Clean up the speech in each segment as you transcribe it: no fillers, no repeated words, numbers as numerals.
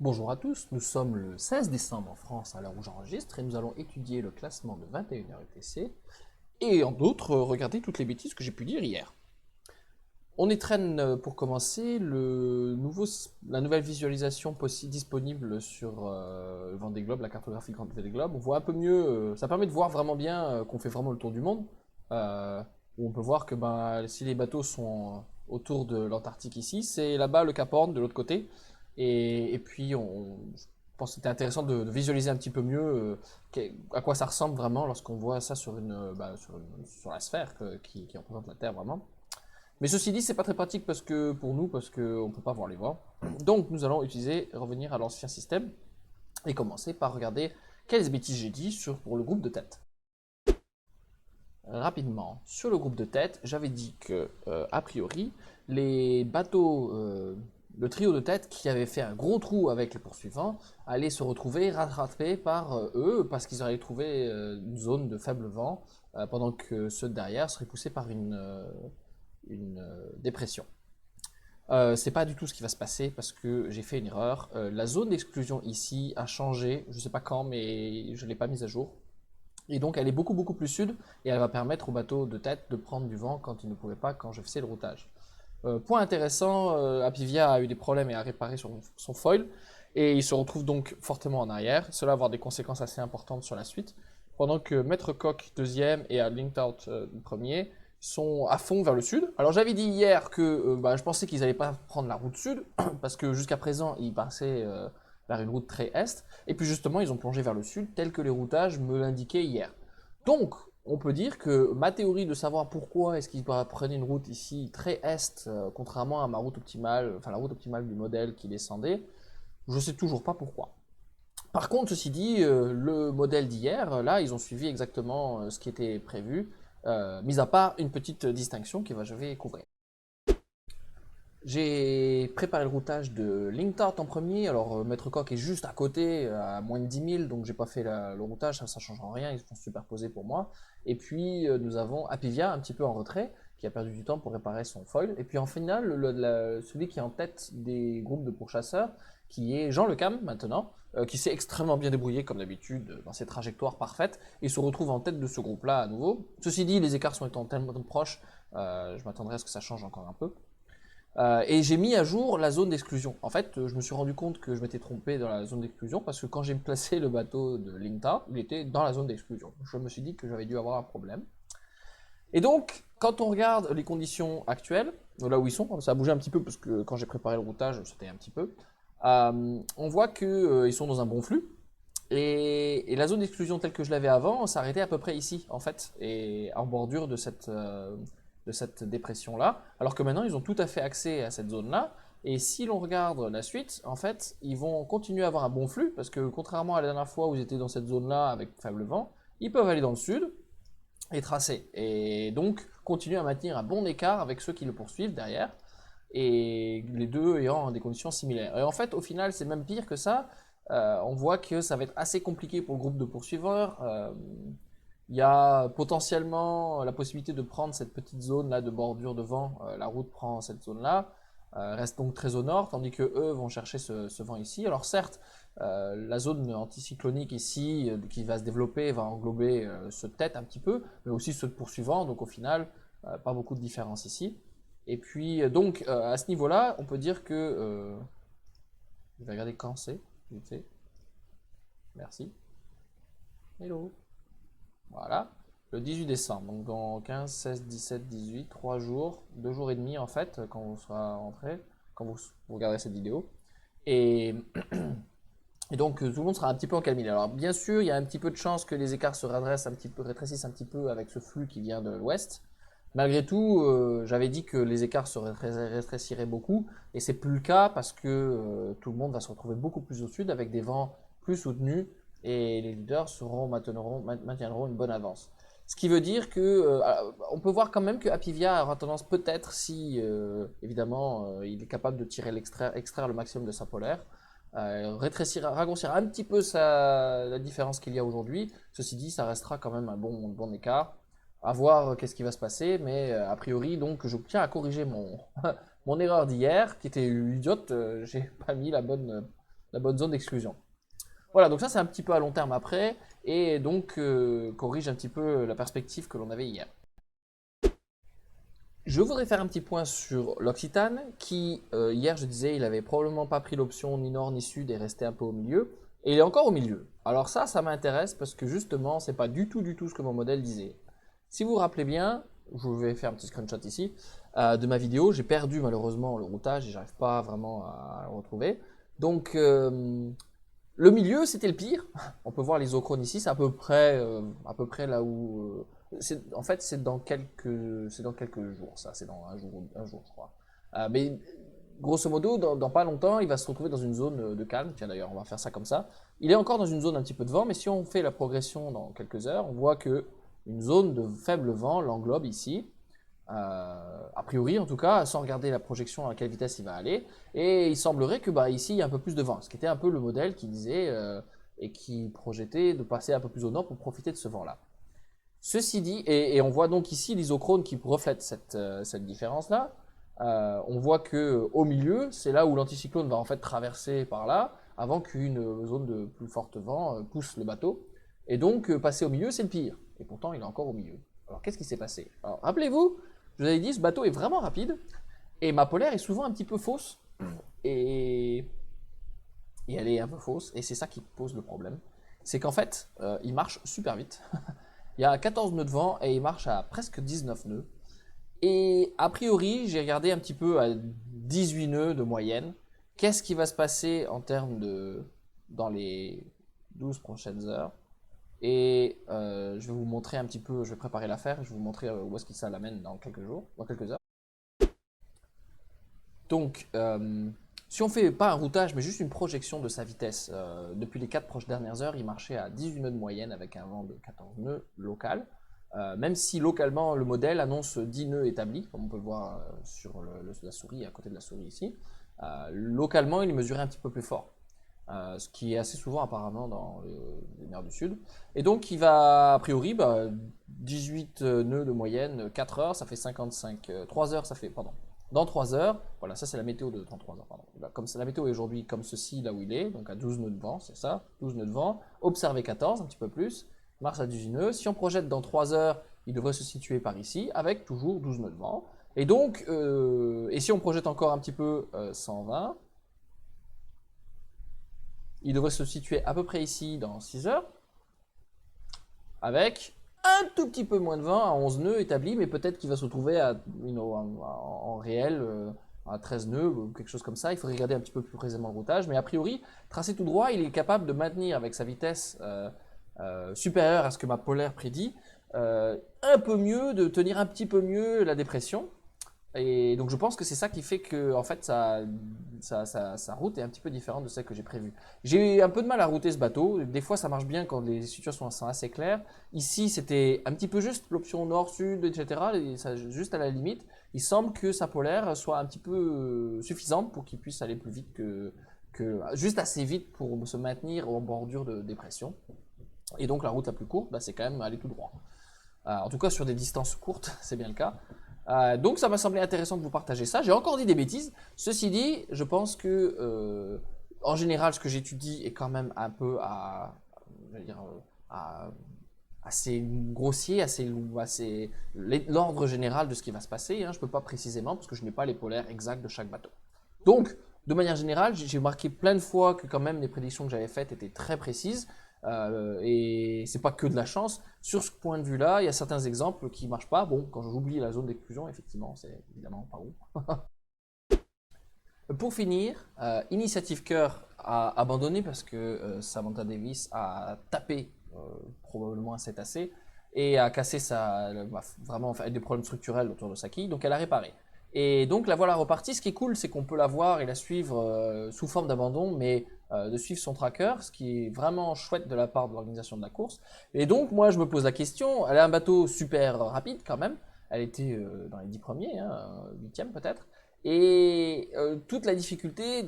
Bonjour à tous, nous sommes le 16 décembre en France à l'heure où j'enregistre et nous allons étudier le classement de 21h UTC et en outre regarder toutes les bêtises que j'ai pu dire hier. On étraîne pour commencer la nouvelle visualisation disponible sur le Vendée Globe, la cartographie Grand Vendée Globe. On voit un peu mieux, ça permet de voir vraiment bien qu'on fait vraiment le tour du monde. euh, où on peut voir que si les bateaux sont autour de l'Antarctique ici, c'est là-bas le Cap Horn de l'autre côté. Et puis je pense que c'était intéressant de visualiser un petit peu mieux à quoi ça ressemble vraiment lorsqu'on voit ça sur la sphère qui représente la Terre vraiment. Mais ceci dit, c'est pas très pratique pour nous, parce qu'on ne peut pas voir les vents. Donc nous allons revenir à l'ancien système, et commencer par regarder quelles bêtises j'ai dit pour le groupe de tête. Rapidement, sur le groupe de tête, j'avais dit que, a priori, les bateaux, le trio de tête qui avait fait un gros trou avec les poursuivants, allaient se retrouver rattrapés par eux, parce qu'ils auraient trouvé une zone de faible vent, pendant que ceux de derrière seraient poussés par une dépression. C'est pas du tout ce qui va se passer parce que j'ai fait une erreur. La zone d'exclusion ici a changé, je sais pas quand, mais je l'ai pas mise à jour. Et donc elle est beaucoup plus sud et elle va permettre aux bateaux de tête de prendre du vent quand ils ne pouvaient pas quand je faisais le routage. Point intéressant, Apivia a eu des problèmes et a réparé son foil et il se retrouve donc fortement en arrière. Cela va avoir des conséquences assez importantes sur la suite. Pendant que Maître Coq deuxième et Linked Out premier sont à fond vers le sud. Alors j'avais dit hier que je pensais qu'ils n'allaient pas prendre la route sud parce que jusqu'à présent ils passaient vers une route très est. Et puis justement ils ont plongé vers le sud tel que les routages me l'indiquaient hier. Donc on peut dire que ma théorie de savoir pourquoi est-ce qu'ils prenaient une route ici très est, contrairement à ma route optimale, enfin la route optimale du modèle qui descendait, je sais toujours pas pourquoi. Par contre, ceci dit, le modèle d'hier, là, ils ont suivi exactement ce qui était prévu, mis à part une petite distinction je vais couvrir. J'ai préparé le routage de Linktart en premier. Alors, Maître Coq est juste à côté, à moins de 10 000, donc j'ai pas fait le routage, ça ne change en rien, ils vont se superposer pour moi. Et puis, nous avons Apivia, un petit peu en retrait, qui a perdu du temps pour réparer son foil. Et puis en finale, celui qui est en tête des groupes de pourchasseurs, qui est Jean Le Cam maintenant, qui s'est extrêmement bien débrouillé comme d'habitude dans ses trajectoires parfaites, et se retrouve en tête de ce groupe-là à nouveau. Ceci dit, les écarts sont étant tellement proches, je m'attendrai à ce que ça change encore un peu. Et j'ai mis à jour la zone d'exclusion. En fait, je me suis rendu compte que je m'étais trompé dans la zone d'exclusion parce que quand j'ai placé le bateau de Linta, il était dans la zone d'exclusion. Je me suis dit que j'avais dû avoir un problème. Et donc, quand on regarde les conditions actuelles, là où ils sont, ça a bougé un petit peu parce que quand j'ai préparé le routage, c'était un petit peu, on voit qu'ils sont dans un bon flux. Et la zone d'exclusion telle que je l'avais avant s'arrêtait à peu près ici, en fait, et en bordure de cette dépression-là, alors que maintenant ils ont tout à fait accès à cette zone-là. Et si l'on regarde la suite, en fait, ils vont continuer à avoir un bon flux, parce que contrairement à la dernière fois où ils étaient dans cette zone-là avec faible vent, ils peuvent aller dans le sud et tracer. Et donc continuer à maintenir un bon écart avec ceux qui le poursuivent derrière, et les deux ayant des conditions similaires. Et en fait, au final, c'est même pire que ça. On voit que ça va être assez compliqué pour le groupe de poursuiveurs. Il y a potentiellement la possibilité de prendre cette petite zone là de bordure de vent. La route prend cette zone là, reste donc très au nord, tandis que eux vont chercher ce vent ici. Alors certes, la zone anticyclonique ici qui va se développer va englober ceux de tête un petit peu, mais aussi ceux de poursuivants. Donc au final, pas beaucoup de différence ici. Et puis donc à ce niveau-là, on peut dire que je vais regarder quand c'est. Vite fait. Merci. Hello. Voilà. Le 18 décembre, donc dans 15, 16, 17, 18, 3 jours, 2 jours et demi en fait, quand vous serez rentré, quand vous regarderez cette vidéo. Et, et donc tout le monde sera un petit peu encalminé. Alors bien sûr, il y a un petit peu de chance que les écarts se redressent un petit peu, rétrécissent un petit peu avec ce flux qui vient de l'ouest. Malgré tout, j'avais dit que les écarts se rétréciraient beaucoup, et c'est plus le cas parce que tout le monde va se retrouver beaucoup plus au sud avec des vents plus soutenus, et les leaders maintiendront une bonne avance. Ce qui veut dire que on peut voir quand même que Apivia aura tendance peut-être, si évidemment il est capable de extraire le maximum de sa polaire, raccourcir un petit peu la différence qu'il y a aujourd'hui. Ceci dit, ça restera quand même un bon écart. À voir qu'est-ce qui va se passer, mais a priori, donc, je tiens à corriger mon erreur d'hier, qui était idiote. J'ai pas mis la bonne zone d'exclusion. Voilà, donc ça c'est un petit peu à long terme après, et donc corrige un petit peu la perspective que l'on avait hier. Je voudrais faire un petit point sur l'Occitane, qui hier je disais il avait probablement pas pris l'option ni nord ni sud et resté un peu au milieu, et il est encore au milieu. Alors ça m'intéresse parce que justement c'est pas du tout ce que mon modèle disait. Si vous vous rappelez bien, je vais faire un petit screenshot ici de ma vidéo, j'ai perdu malheureusement le routage et j'arrive pas vraiment à le retrouver. Donc le milieu, c'était le pire. On peut voir l'isochronie ici, c'est à peu près là où. En fait, c'est dans quelques jours, ça. C'est dans un jour, je crois. Mais grosso modo, dans pas longtemps, il va se retrouver dans une zone de calme. Tiens, d'ailleurs, on va faire ça comme ça. Il est encore dans une zone un petit peu de vent, mais si on fait la progression dans quelques heures, on voit que une zone de faible vent l'englobe ici. A priori en tout cas, sans regarder la projection à quelle vitesse il va aller. Et il semblerait que ici il y a un peu plus de vent, ce qui était un peu le modèle qui disait et qui projetait de passer un peu plus au nord pour profiter de ce vent-là. Ceci dit, et on voit donc ici l'isochrone qui reflète cette différence-là. On voit que au milieu, c'est là où l'anticyclone va en fait traverser par là, avant qu'une zone de plus fort vent pousse le bateau. Et donc passer au milieu, c'est le pire. Et pourtant, il est encore au milieu. Alors qu'est-ce qui s'est passé? Alors rappelez-vous, je vous avais dit, ce bateau est vraiment rapide, et ma polaire est souvent un petit peu fausse, et, et elle est un peu fausse, et c'est ça qui pose le problème. C'est qu'en fait, il marche super vite. Il y a 14 nœuds de vent, et il marche à presque 19 nœuds. Et a priori, j'ai regardé un petit peu à 18 nœuds de moyenne. Qu'est-ce qui va se passer en termes de dans les 12 prochaines heures? Et je vais vous montrer un petit peu, je vais préparer l'affaire, je vais vous montrer où est-ce que ça l'amène dans quelques jours, dans quelques heures. Donc, si on fait pas un routage, mais juste une projection de sa vitesse, depuis les 4 proches dernières heures, il marchait à 18 nœuds de moyenne avec un vent de 14 nœuds local. Même si localement le modèle annonce 10 nœuds établis, comme on peut le voir sur la souris, à côté de la souris ici, localement il mesurait un petit peu plus fort. Ce qui est assez souvent apparemment dans les mers du Sud. Et donc il va, a priori, 18 nœuds de moyenne, 4 heures, ça fait 55, 3 heures, ça fait, pardon, dans 3 heures, voilà, ça c'est la météo de 33 heures, pardon. Comme la météo est aujourd'hui comme ceci, là où il est, donc à 12 nœuds de vent, c'est ça, 12 nœuds de vent, observez 14, un petit peu plus, Mars à 18 nœuds, si on projette dans 3 heures, il devrait se situer par ici, avec toujours 12 nœuds de vent. Et donc, et si on projette encore un petit peu 120, il devrait se situer à peu près ici dans 6 heures, avec un tout petit peu moins de vent à 11 nœuds établis, mais peut-être qu'il va se retrouver en réel à 13 nœuds ou quelque chose comme ça. Il faudrait regarder un petit peu plus précisément le routage, mais a priori, tracé tout droit, il est capable de maintenir avec sa vitesse supérieure à ce que ma polaire prédit, un peu mieux, de tenir un petit peu mieux la dépression. Et donc je pense que c'est ça qui fait que en fait sa route est un petit peu différente de celle que j'ai prévue. J'ai eu un peu de mal à router ce bateau. Des fois ça marche bien quand les situations sont assez claires. Ici c'était un petit peu juste l'option nord-sud, etc. Et ça, juste à la limite. Il semble que sa polaire soit un petit peu suffisante pour qu'il puisse aller plus vite juste assez vite pour se maintenir en bordure de dépression. Et donc la route la plus courte, c'est quand même aller tout droit. En tout cas sur des distances courtes, c'est bien le cas. Donc ça m'a semblé intéressant de vous partager ça. J'ai encore dit des bêtises. Ceci dit, je pense que en général, ce que j'étudie est quand même un peu je veux dire, assez grossier, assez l'ordre général de ce qui va se passer. Je ne peux pas précisément parce que je n'ai pas les polaires exacts de chaque bateau. Donc, de manière générale, j'ai marqué plein de fois que quand même les prédictions que j'avais faites étaient très précises. Et c'est pas que de la chance. Sur ce point de vue-là, il y a certains exemples qui marchent pas. Bon, quand j'oublie la zone d'exclusion, effectivement, c'est évidemment pas où. Pour finir, Initiative Cœur a abandonné parce que Samantha Davis a tapé probablement un cétacé et a cassé vraiment des problèmes structurels autour de sa quille, donc elle a réparé. Et donc la voilà repartie. Ce qui est cool, c'est qu'on peut la voir et la suivre sous forme d'abandon, mais de suivre son tracker, ce qui est vraiment chouette de la part de l'organisation de la course. Et donc moi je me pose la question, elle a un bateau super rapide quand même, elle était dans les 10 premiers, 8e peut-être, et toute la difficulté,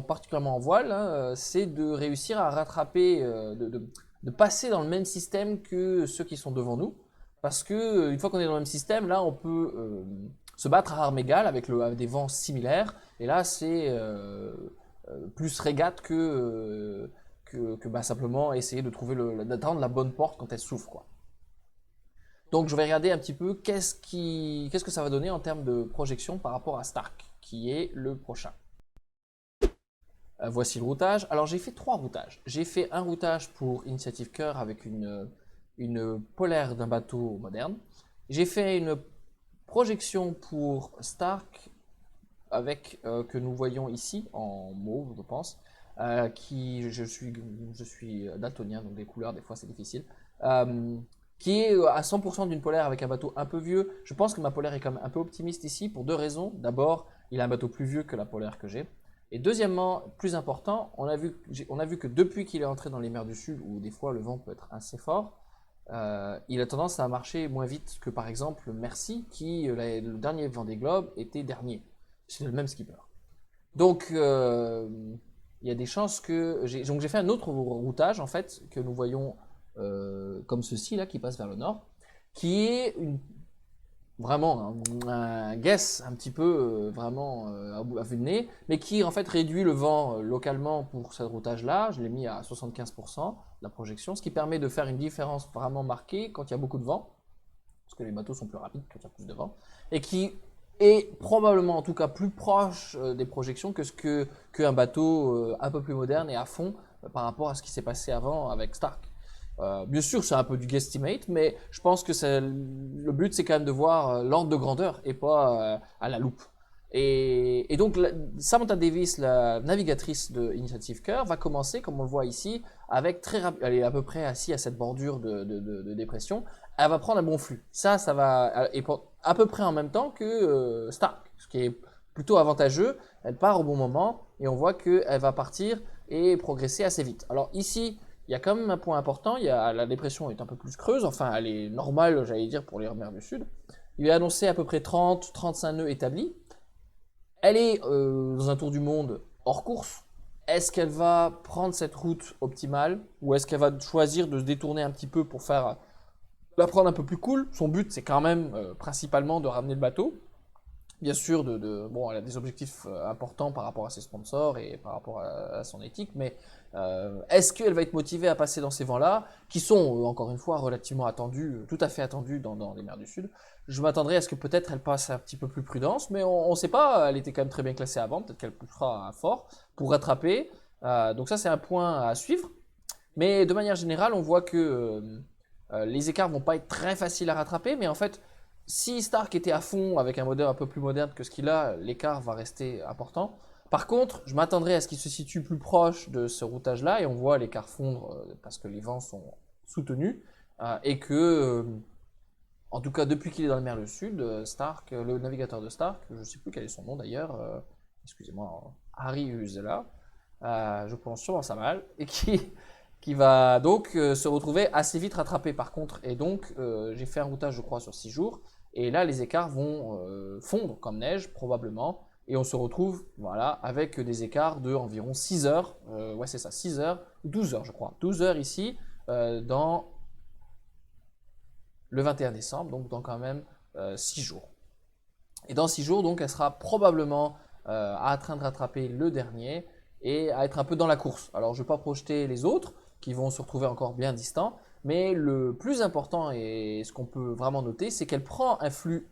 particulièrement en voile, c'est de réussir à rattraper, de passer dans le même système que ceux qui sont devant nous, parce que une fois qu'on est dans le même système, là on peut se battre à armes égales avec des vents similaires, et là c'est plus régate bah, simplement essayer de trouver d'attendre la bonne porte quand elle s'ouvre, quoi. Donc je vais regarder un petit peu qu'est-ce que ça va donner en termes de projection par rapport à Stark, qui est le prochain. Voici le routage. Alors j'ai fait 3 routages. J'ai fait un routage pour Initiative Cœur avec une polaire d'un bateau moderne. J'ai fait une projection pour Stark avec que nous voyons ici en mauve, je pense. Je suis daltonien, donc les couleurs des fois c'est difficile. Qui est à 100% d'une polaire avec un bateau un peu vieux. Je pense que ma polaire est quand même un peu optimiste ici pour 2 raisons. D'abord, il a un bateau plus vieux que la polaire que j'ai. Et deuxièmement, plus important, on a vu que depuis qu'il est entré dans les mers du Sud, où des fois le vent peut être assez fort, il a tendance à marcher moins vite que par exemple le Mercy, qui le dernier Vendée Globe était dernier. C'est le même skipper. Donc il y a des chances que donc j'ai fait un autre routage en fait que nous voyons comme ceci là qui passe vers le nord, qui est vraiment un guess un petit peu vraiment à vue de nez, mais qui en fait réduit le vent localement pour ce routage là. Je l'ai mis à 75% de la projection, ce qui permet de faire une différence vraiment marquée quand il y a beaucoup de vent, parce que les bateaux sont plus rapides quand il y a plus de vent, et qui est probablement en tout cas plus proche des projections qu'un bateau un peu plus moderne et à fond par rapport à ce qui s'est passé avant avec Stark. Bien sûr, c'est un peu du guesstimate, mais je pense que le but, c'est quand même de voir l'ordre de grandeur et pas à la loupe. Et donc, Samantha Davis, la navigatrice de Initiative Cœur, va commencer, comme on le voit ici, avec elle est à peu près assise à cette bordure de dépression. Elle va prendre un bon flux. Ça va, et à peu près en même temps que Stark, ce qui est plutôt avantageux. Elle part au bon moment et on voit qu'elle va partir et progresser assez vite. Alors ici, il y a quand même un point important, la dépression est un peu plus creuse, enfin elle est normale, j'allais dire, pour les mers du Sud. Il est annoncé à peu près 30-35 nœuds établis. Elle est dans un tour du monde hors course. Est-ce qu'elle va prendre cette route optimale ou est-ce qu'elle va choisir de se détourner un petit peu pour la prendre un peu plus cool? Son but, c'est quand même principalement de ramener le bateau. Bien sûr, bon, elle a des objectifs importants par rapport à ses sponsors et par rapport à son éthique, mais est-ce qu'elle va être motivée à passer dans ces vents-là, qui sont, encore une fois, relativement attendus, tout à fait attendus dans les mers du Sud? Je m'attendrais à ce que peut-être elle passe un petit peu plus prudence, mais on ne sait pas, elle était quand même très bien classée avant, peut-être qu'elle poussera fort pour rattraper. Donc ça, c'est un point à suivre. Mais de manière générale, on voit que les écarts vont pas être très faciles à rattraper, mais en fait, si Stark était à fond avec un moteur un peu plus moderne que ce qu'il a, l'écart va rester important. Par contre, je m'attendrais à ce qu'il se situe plus proche de ce routage-là, et on voit l'écart fondre parce que les vents sont soutenus, et que, en tout cas depuis qu'il est dans la mer du Sud, Stark, le navigateur de Stark, je ne sais plus quel est son nom d'ailleurs, excusez-moi, Harry Uzela, je prononce sûrement ça mal, et qui va donc se retrouver assez vite rattrapé par contre. Et donc j'ai fait un routage je crois sur 6 jours, et là les écarts vont fondre comme neige probablement, et on se retrouve voilà, avec des écarts de environ 6 heures, ouais c'est ça, 6 heures, 12 heures je crois, 12 heures ici dans le 21 décembre, donc dans quand même 6 jours. Et dans 6 jours, donc, elle sera probablement en train de rattraper le dernier et à être un peu dans la course. Alors, je ne vais pas projeter les autres qui vont se retrouver encore bien distants, mais le plus important et ce qu'on peut vraiment noter, c'est qu'elle prend un flux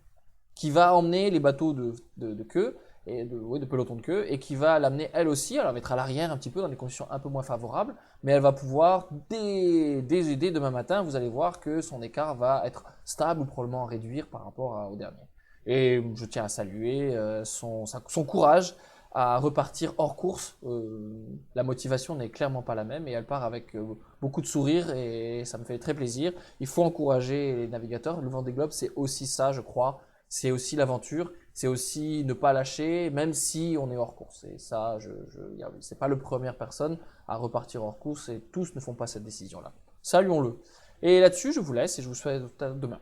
qui va emmener les bateaux de queue, et de peloton de queue, et qui va l'amener elle aussi. Elle va être à l'arrière un petit peu dans des conditions un peu moins favorables, mais elle va pouvoir, dès demain matin, vous allez voir que son écart va être stable ou probablement réduire par rapport au dernier. Et je tiens à saluer son courage à repartir hors course. La motivation n'est clairement pas la même et elle part avec beaucoup de sourire et ça me fait très plaisir. Il faut encourager les navigateurs. Le Vendée Globe, c'est aussi ça, je crois. C'est aussi l'aventure, c'est aussi ne pas lâcher, même si on est hors course. Et ça, c'est pas le première personne à repartir hors course et tous ne font pas cette décision-là. Saluons-le. Et là-dessus, je vous laisse et je vous souhaite à demain.